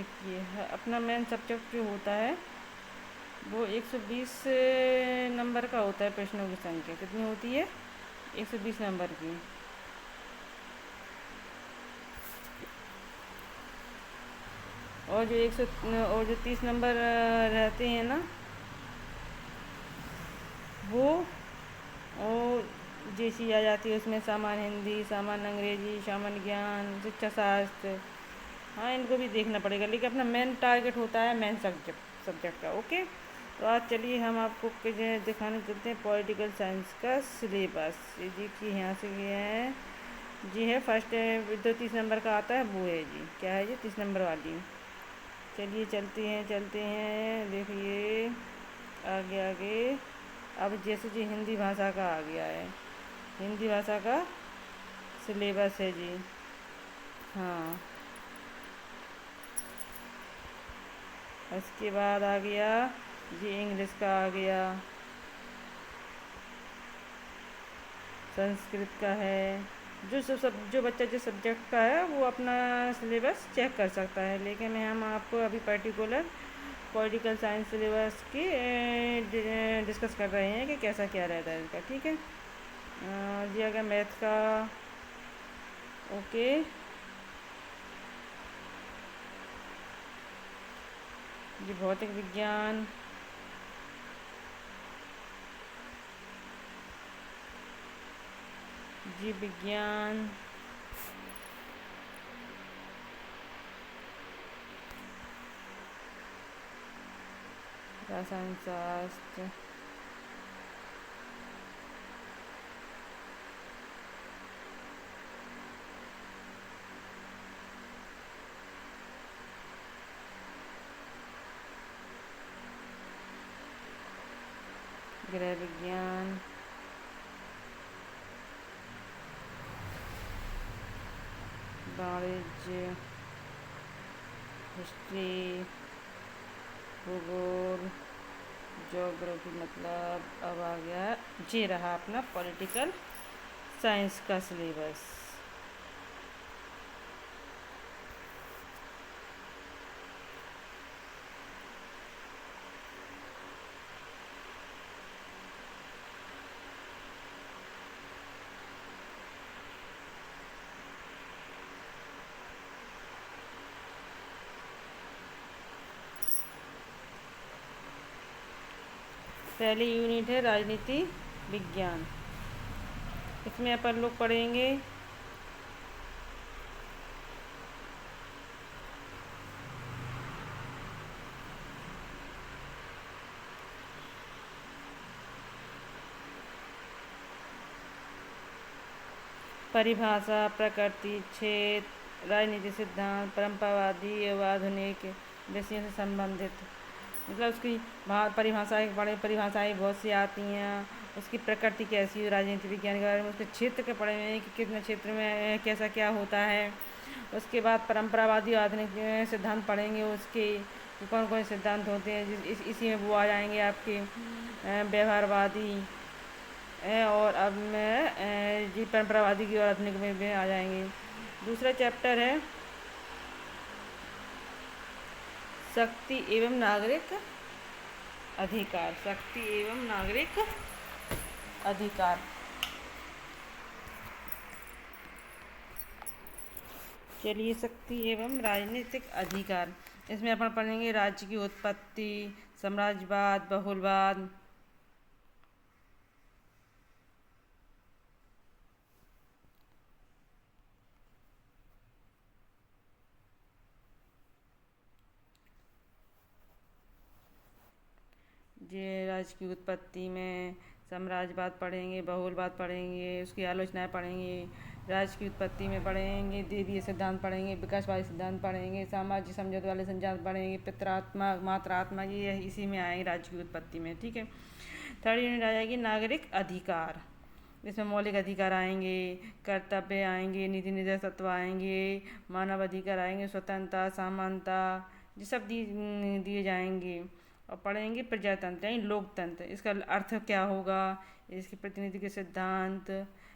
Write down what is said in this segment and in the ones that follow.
देखिए अपना main subject जो होता है वो 120 नंबर का होता है। प्रश्नों की संख्या कितनी होती है? 120 नंबर की। और जो 100 और जो 30 नंबर रहते हैं ना, वो और जैसी आ जाती है उसमें सामान्य हिंदी, सामान्य अंग्रेजी, सामान्य ज्ञान, शिक्षा शास्त्र। हाँ, इनको भी देखना पड़ेगा, लेकिन अपना मेन टारगेट होता है मेन सब्जेक्ट का। ओके, तो आज चलिए हम आपको दिखाने चलते हैं पॉलिटिकल साइंस का सिलेबस। ये देखिए यहाँ से ये है जी, है फर्स्ट जो 30 नंबर का आता है वो है जी। क्या है जी? 30 नंबर वाली। चलिए चलते हैं देखिए आगे आगे। अब जैसे जी हिंदी भाषा का आ गया है, हिंदी भाषा का सिलेबस है जी। हाँ, उसके बाद आ गया जी इंग्लिश का आ गया, संस्कृत का है। जो बच्चा जिस सब्जेक्ट का है वो अपना सिलेबस चेक कर सकता है, लेकिन हम आपको अभी पर्टिकुलर पॉलिटिकल साइंस सिलेबस की डिस्कस कर रहे हैं कि कैसा क्या रहता है इसका। ठीक है जी। अगर मैथ का ओके जी, भौतिक विज्ञान, जीव विज्ञान, रसायन शास्त्र, गृह विज्ञान, वाणिज्य, हिस्ट्री, भूगोल, ज्योग्राफी। मतलब अब आ गया ये रहा अपना पॉलिटिकल साइंस का सिलेबस। पहली यूनिट है राजनीति विज्ञान। इसमें अपन लोग पढ़ेंगे परिभाषा, प्रकृति, क्षेत्र, राजनीति सिद्धांत, परंपरावादी एवं आधुनिक विषयों से संबंधित। मतलब उसकी परिभाषाएँ बड़े परिभाषाएँ बहुत सी आती हैं। उसकी प्रकृति कैसी है राजनीति विज्ञान के बारे में, उसके क्षेत्र के पढ़े हुए हैं कि कितने क्षेत्र में कैसा क्या होता है। उसके बाद परंपरावादी और आधुनिक सिद्धांत पढ़ेंगे, उसके कौन कौन से सिद्धांत होते हैं। इसी में वो आ जाएंगे आपके व्यवहारवादी और अब मैं जी परंपरावादी की और आधुनिक में भी आ जाएंगे। दूसरा चैप्टर है शक्ति एवं नागरिक अधिकार। शक्ति एवं नागरिक अधिकार। चलिए, शक्ति एवं राजनीतिक अधिकार। इसमें अपन पढ़ेंगे राज्य की उत्पत्ति, साम्राज्यवाद, बहुलवाद, ये राज्य की उत्पत्ति में साम्राज्यवाद पढ़ेंगे, बहुलवाद पढ़ेंगे, उसकी आलोचनाएं पढ़ेंगे। राज्य की उत्पत्ति में पढ़ेंगे देवीय सिद्धांत पढ़ेंगे, विकासवादी सिद्धांत पढ़ेंगे, सामाजिक समझौते वाले सिद्धांत पढ़ेंगे, पितरात्मा मात्रात्मा, ये इसी में आएंगे राज्य की उत्पत्ति में। ठीक है। थर्ड यूनिट आ जाएगी नागरिक अधिकार। इसमें मौलिक अधिकार आएंगे, कर्तव्य आएंगे, नीति निर्देश तत्व आएंगे, मानव अधिकार आएंगे, स्वतंत्रता, समानता, ये सब दिए जाएंगे। और पढ़ेंगे प्रजातंत्र यानी लोकतंत्र, इसका अर्थ क्या होगा, इसके प्रतिनिधि के सिद्धांत,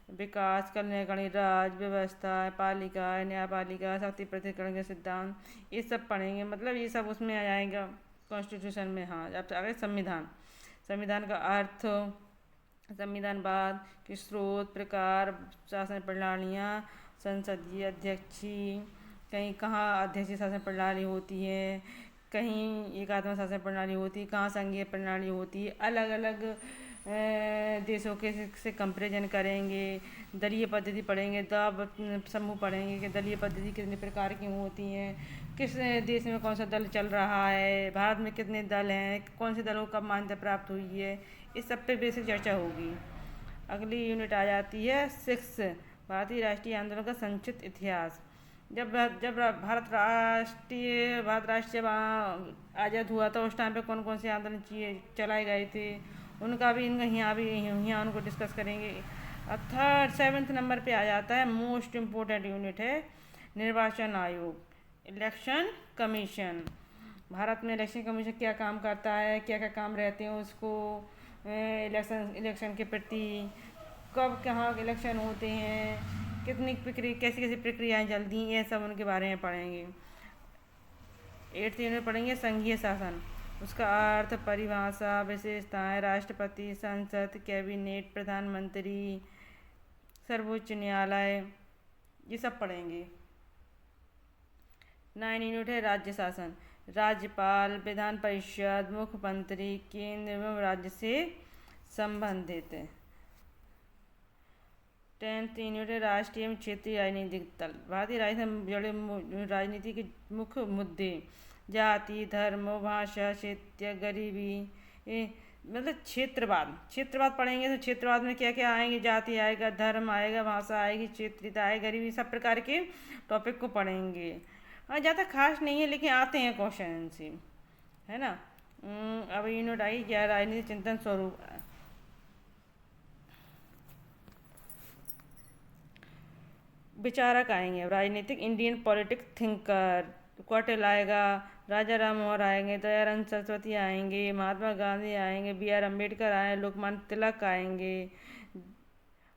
विकास, कल्याणकारी राज व्यवस्था, पालिका, न्यायपालिका, शक्ति प्रतिकरण के सिद्धांत, ये सब पढ़ेंगे। मतलब ये सब उसमें आ जाएगा कॉन्स्टिट्यूशन में। हाँ, अब आगे संविधान। संविधान का अर्थ, संविधानवाद के स्रोत, प्रकार, शासन प्रणालियाँ, संसदीय अध्यक्षी, कहीं कहाँ अध्यक्षीय शासन प्रणाली होती है, कहीं एकात्मक शासन प्रणाली होती है, कहाँ संघीय प्रणाली होती है। अलग अलग देशों के से कंपेरिजन करेंगे। दलीय पद्धति पढ़ेंगे, दाब समूह पढ़ेंगे कि दलीय पद्धति कितने प्रकार की होती हैं, किस देश में कौन सा दल चल रहा है, भारत में कितने दल हैं, कौन से दलों को कब मान्यता प्राप्त हुई है, इस सब पे बेसिक चर्चा होगी। अगली यूनिट आ जाती है 6, भारतीय राष्ट्रीय आंदोलन का संक्षिप्त इतिहास। जब जब भारत राष्ट्रीय आज़ाद हुआ था, उस टाइम पे कौन कौन से आंदोलन चलाए गए थे, उनका भी यहाँ उनको डिस्कस करेंगे। थर्ड 7th नंबर पे आ जाता है, मोस्ट इम्पोर्टेंट यूनिट है, निर्वाचन आयोग, इलेक्शन कमीशन। भारत में इलेक्शन कमीशन क्या काम करता है, क्या क्या काम रहते हैं उसको, इलेक्शन के प्रति, कब कहाँ इलेक्शन होते हैं, कितनी प्रक्रिया, कैसी कैसी प्रक्रियाएँ चलती हैं, ये सब उनके बारे में पढ़ेंगे। 8th यूनिट पढ़ेंगे संघीय शासन, उसका अर्थ, परिभाषा, विशेषताएं, राष्ट्रपति, संसद, कैबिनेट, प्रधानमंत्री, सर्वोच्च न्यायालय, ये सब पढ़ेंगे। 9 यूनिट है राज्य शासन, राज्यपाल, विधान परिषद, मुख्यमंत्री, केंद्र एवं राज्य से संबंधित। 10th यूनिट है राष्ट्रीय एवं क्षेत्रीय राजनीतिक दल, भारतीय राजनीति के मुख्य मुद्दे, जाति, धर्म, भाषा, क्षेत्र, गरीबी, मतलब क्षेत्रवाद पढ़ेंगे। तो क्षेत्रवाद में क्या क्या आएंगे, जाति आएगा, धर्म आएगा, भाषा आएगी, क्षेत्रीयता आएगी, गरीबी, सब प्रकार के टॉपिक को पढ़ेंगे। हाँ, ज़्यादा खास नहीं है लेकिन आते हैं क्वेश्चन से, है ना। अब यूनिट आई क्या, राजनीतिक चिंतन स्वरूप, विचारक आएंगे, राजनीतिक इंडियन पॉलिटिक्स थिंकर, क्वार्टेल आएगा, राजा राम मोहन आएंगे, दयानंद सरस्वती आएंगे, महात्मा गांधी आएंगे, BR अम्बेडकर आए, लोकमान्य तिलक आएंगे।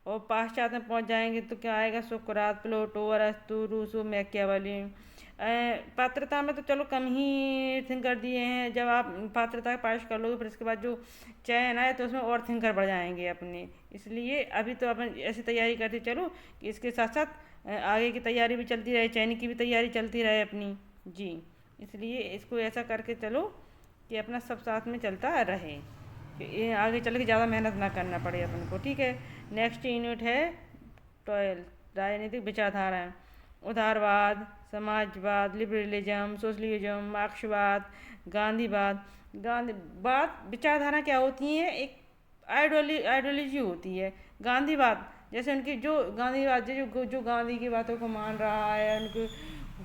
और पाश्चात्य में पहुंच जाएंगे तो क्या आएगा, सुकरात, प्लेटो, अरस्तु, रूसो, मैकियावेली। पात्रता में तो चलो कम ही थिंकर दिए हैं, जब आप पात्रता पास कर लोगे फिर इसके बाद जो चयन आए तो उसमें और थिंकर बढ़ जाएंगे अपने। इसलिए अभी तो अपन ऐसी तैयारी करते चलो कि इसके साथ साथ आगे की तैयारी भी चलती रहे, चयन की भी तैयारी चलती रहे अपनी जी। इसलिए इसको ऐसा करके चलो कि अपना सब साथ में चलता रहे, कि आगे चल के ज़्यादा मेहनत ना करना पड़े अपन को, ठीक है। नेक्स्ट यूनिट है 12, राजनीतिक विचारधारा, उदारवाद, समाजवाद, लिबरलिज्म, सोशलिज्म, मार्क्सवाद, गांधीवाद विचारधारा क्या होती है, एक आइडियोलॉजी होती है। गांधीवाद जैसे उनकी जो गांधीवाद जो गांधी की बातों को मान रहा है,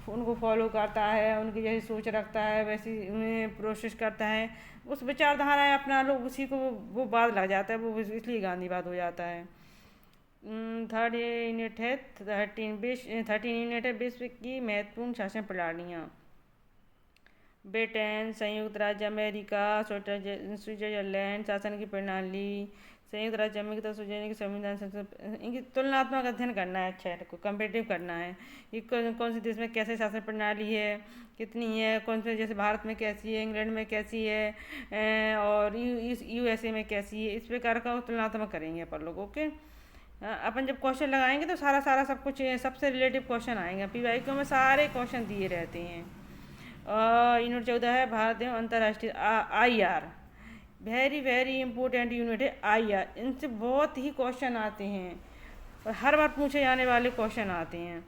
उनको फॉलो करता है, उनकी जैसी सोच रखता है वैसी उन्हें प्रोसेस करता है, उस विचारधारा है अपना लोग, उसी को वो बाद लग जाता है, वो इसलिए गांधीवाद हो जाता है। 3rd यूनिट है 13 यूनिट है विश्व की महत्वपूर्ण शासन प्रणालियाँ, ब्रिटेन, संयुक्त राज्य अमेरिका, स्विट्जरलैंड, शासन की प्रणाली, संयुक्त राज्य अमेरिका, स्विट्जरलैंड की संविधान, इनकी तुलनात्मक अध्ययन करना है, अच्छा है, कंपेरेटिव करना है कि कौन से देश में कैसे शासन प्रणाली है, कितनी है, कौन से जैसे भारत में कैसी है, इंग्लैंड में कैसी है, और USA में कैसी है, इस प्रकार का तुलनात्मक करेंगे अपन लोग। ओके, अपन जब क्वेश्चन लगाएंगे तो सारा सब कुछ सबसे रिलेटिव क्वेश्चन आएंगे, PYQ में सारे क्वेश्चन दिए रहते हैं। यूनिट 14 है भारत एवं अंतर्राष्ट्रीय, IR, वेरी इंपॉर्टेंट यूनिट है IR, इनसे बहुत ही क्वेश्चन आते हैं और हर बार पूछे जाने वाले क्वेश्चन आते हैं।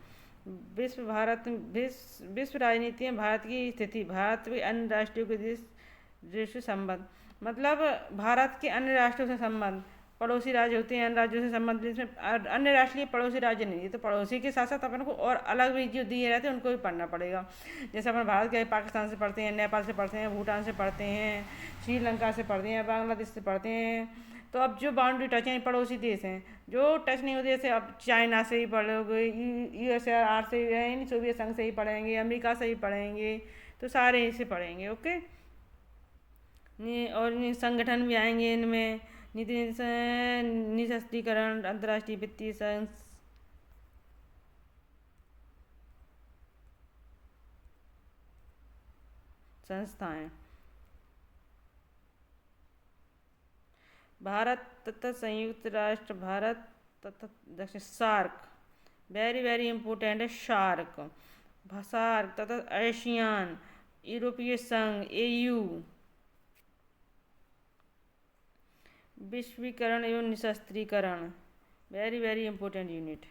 विश्व राजनीति में भारत की स्थिति, भारत के अन्य राष्ट्रों के देश से संबंध, मतलब भारत के अन्य राष्ट्रों से संबंध, पड़ोसी राज्य होते हैं अन्य राज्यों से संबंधित, इसमें अन्य राष्ट्रीय पड़ोसी राज्य नहीं है, तो पड़ोसी के साथ साथ अपन को और अलग भी जो दिए रहते हैं उनको भी पढ़ना पड़ेगा। जैसे अपन भारत के पाकिस्तान से पढ़ते हैं, नेपाल से पढ़ते हैं, भूटान से पढ़ते हैं, श्रीलंका से पढ़ते हैं, बांग्लादेश से पढ़ते हैं। तो अब जो बाउंड्री टच हैं पड़ोसी देश हैं, जो टच नहीं होते जैसे अब चाइना से ही पढ़ोगे, USSR से यानी सोवियत संघ से ही पढ़ेंगे, अमेरिका से ही पढ़ेंगे, तो सारे इसे पढ़ेंगे। ओके, और संगठन भी आएंगे इनमें, नीति निशस्त्रीकरण, अंतर्राष्ट्रीय वित्तीय संस्थाएं, भारत तथा संयुक्त राष्ट्र भारत तथा दक्षिण सार्क, वेरी वेरी इम्पोर्टेंट है शार्क, सार्क तथा एशियान, यूरोपीय संघ AU, विश्वीकरण एवं निशस्त्रीकरण, very very important unit.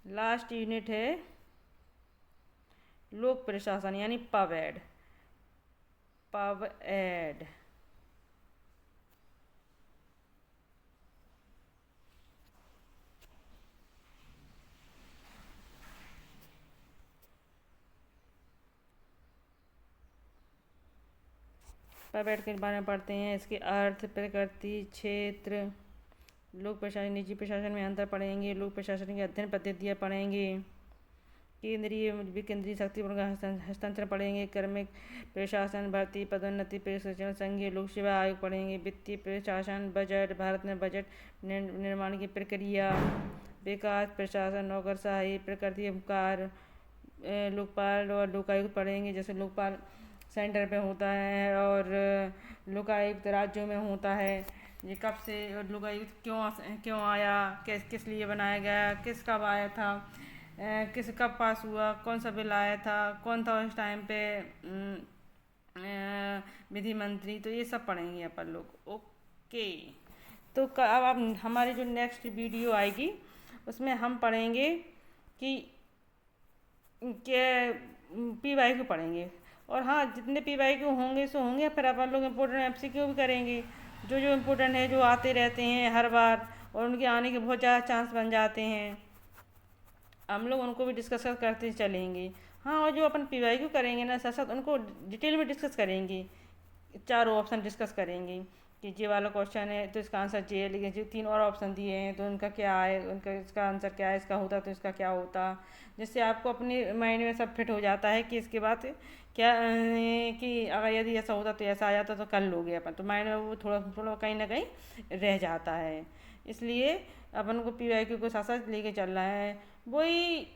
Last unit है लोक प्रशासन यानी पवेड। पवेड पवेड के बारे में पढ़ते हैं। इसके अर्थ, प्रकृति, क्षेत्र, लोक प्रशासन, निजी प्रशासन में अंतर पढ़ेंगे, लोक प्रशासन की अध्ययन पद्धतियाँ पढ़ेंगे, केंद्रीय विकेंद्रीय शक्ति का हस्तांतरण पढ़ेंगे, क्रमिक प्रशासन, भर्ती, पदोन्नति, प्रशिक्षण, संघीय लोक सेवा आयोग पढ़ेंगे, वित्तीय प्रशासन, बजट, भारत में बजट निर्माण की प्रक्रिया, विकास प्रशासन, नौकरशाही, प्रकृति उपकार, लोकपाल और लोकायुक्त पढ़ेंगे। जैसे लोकपाल सेंटर पे होता है और लोकायुक्त राज्यों में होता है। ये कब से लोकायुक्त क्यों आया, किस लिए बनाया गया, किस कब आया था, किस कब पास हुआ, कौन सा बिल आया था, कौन था उस टाइम पे विधि मंत्री, तो ये सब पढ़ेंगे अपन लोग। ओके, तो अब हमारी जो नेक्स्ट वीडियो आएगी उसमें हम पढ़ेंगे कि PYQ पढ़ेंगे। और हाँ, जितने PYQ होंगे सो होंगे, फिर अपन लोग इम्पोर्टेंट MCQ भी करेंगे, जो इम्पोर्टेंट है, जो आते रहते हैं हर बार और उनके आने के बहुत ज़्यादा चांस बन जाते हैं, हम लोग उनको भी डिस्कस करते चलेंगे। हाँ, और जो अपन PYQ करेंगे ना, साथ साथ उनको डिटेल में डिस्कस करेंगे, चारों ऑप्शन डिस्कस करेंगे कि ये वाला क्वेश्चन है तो इसका आंसर ये है, लेकिन जो 3 और ऑप्शन दिए हैं तो उनका क्या है, उनका इसका आंसर क्या है, इसका होता तो इसका क्या होता, जिससे आपको अपने माइंड में सब फिट हो जाता है कि इसके बाद क्या कि अगर यदि ऐसा होता तो ऐसा आ जाता तो कर लोगे अपन, तो माइंड में वो थोड़ा थोड़ा कहीं ना कहीं रह जाता है। इसलिए अपन को PYQ को साथ साथ लेके चल रहा है। वही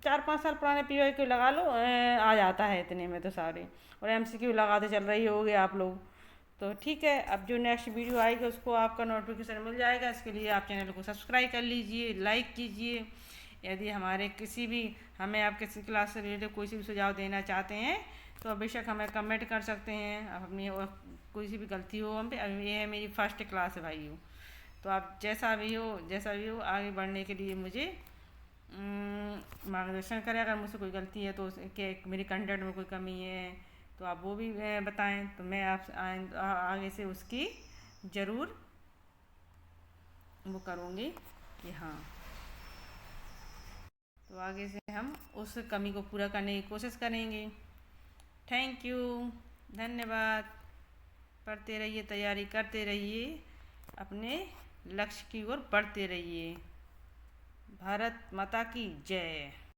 4-5 साल पुराने PYQ लगा लो, आ जाता है इतने में तो सारे, और MCQ लगाते चल रही होगे आप लोग। तो ठीक है, अब जो नेक्स्ट वीडियो आएगी उसको आपका नोटिफिकेशन मिल जाएगा। इसके लिए आप चैनल को सब्सक्राइब कर लीजिए, लाइक कीजिए। यदि हमें आप किसी क्लास से रिलेटेड कोई सी भी सुझाव देना चाहते हैं तो बेशक हमें कमेंट कर सकते हैं। आप अपनी कोई सी भी गलती हो हम पे, ये है मेरी फर्स्ट क्लास है भाई, तो आप जैसा भी हो आगे बढ़ने के लिए मुझे मार्गदर्शन करें। अगर मुझसे कोई गलती है तो मेरे कंटेंट में कोई कमी है तो आप वो भी बताएं, तो मैं आप आगे से उसकी ज़रूर वो करूँगी कि हाँ, तो आगे से हम उस कमी को पूरा करने की कोशिश करेंगे। थैंक यू, धन्यवाद। पढ़ते रहिए, तैयारी करते रहिए, अपने लक्ष्य की ओर बढ़ते रहिए। भारत माता की जय।